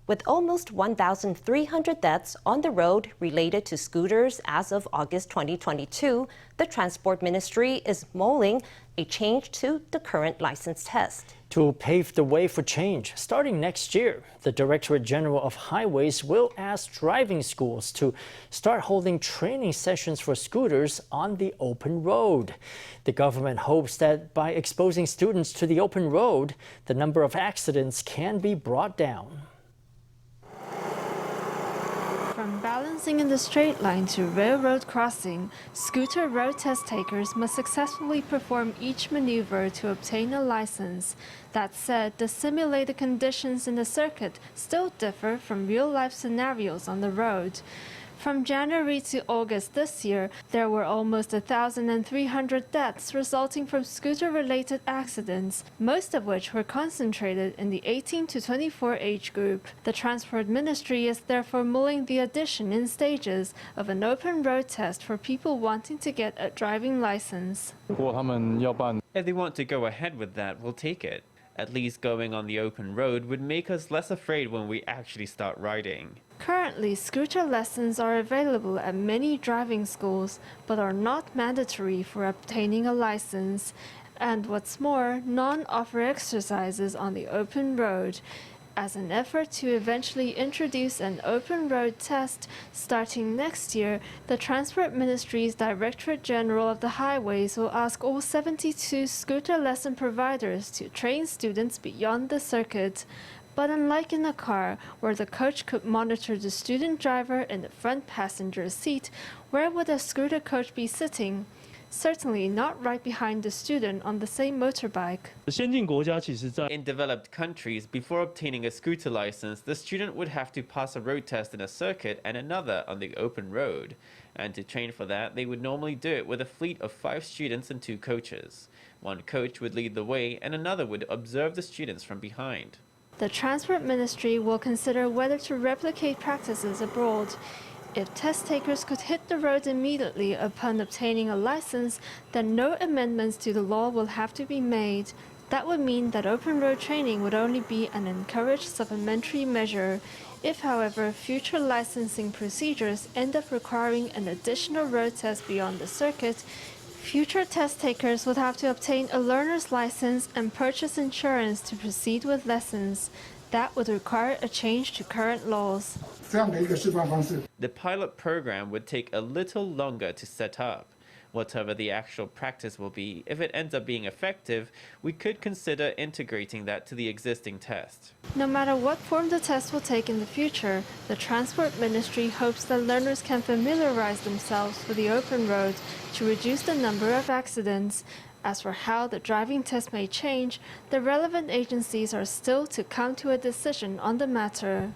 With almost 1,300 deaths on the road related to scooters as of August 2022, the Transport Ministry is mulling a change to the current license test. To pave the way for change, starting next year, the Directorate General of Highways will ask driving schools to start holding training sessions for scooters on the open road. The government hopes that by exposing students to the open road, the number of accidents can be brought down. From balancing in the straight line to railroad crossing, scooter road test takers must successfully perform each maneuver to obtain a license. That said, the simulated conditions in the circuit still differ from real-life scenarios on the road. From January to August this year, there were almost 1,300 deaths resulting from scooter-related accidents, most of which were concentrated in the 18 to 24 age group. The Transport Ministry is therefore mulling the addition in stages of an open road test for people wanting to get a driving license. If they want to go ahead with that, we'll take it. At least going on the open road would make us less afraid when we actually start riding. Currently, scooter lessons are available at many driving schools, but are not mandatory for obtaining a license. And what's more, none offer exercises on the open road. As an effort to eventually introduce an open road test starting next year, the Transport Ministry's Directorate General of the Highways will ask all 72 scooter lesson providers to train students beyond the circuit. But unlike in a car, where the coach could monitor the student driver in the front passenger seat, where would a scooter coach be sitting? Certainly not right behind the student on the same motorbike. In developed countries, before obtaining a scooter license, the student would have to pass a road test in a circuit and another on the open road. And to train for that, they would normally do it with a fleet of 5 students and 2 coaches. One coach would lead the way and another would observe the students from behind. The Transport Ministry will consider whether to replicate practices abroad. If test takers could hit the road immediately upon obtaining a license, then no amendments to the law will have to be made. That would mean that open road training would only be an encouraged supplementary measure. If, however, future licensing procedures end up requiring an additional road test beyond the circuit, future test takers would have to obtain a learner's license and purchase insurance to proceed with lessons. That would require a change to current laws. The pilot program would take a little longer to set up. Whatever the actual practice will be, if it ends up being effective, we could consider integrating that to the existing test. No matter what form the test will take in the future, the Transport Ministry hopes that learners can familiarize themselves with the open road to reduce the number of accidents. As for how the driving test may change, the relevant agencies are still to come to a decision on the matter.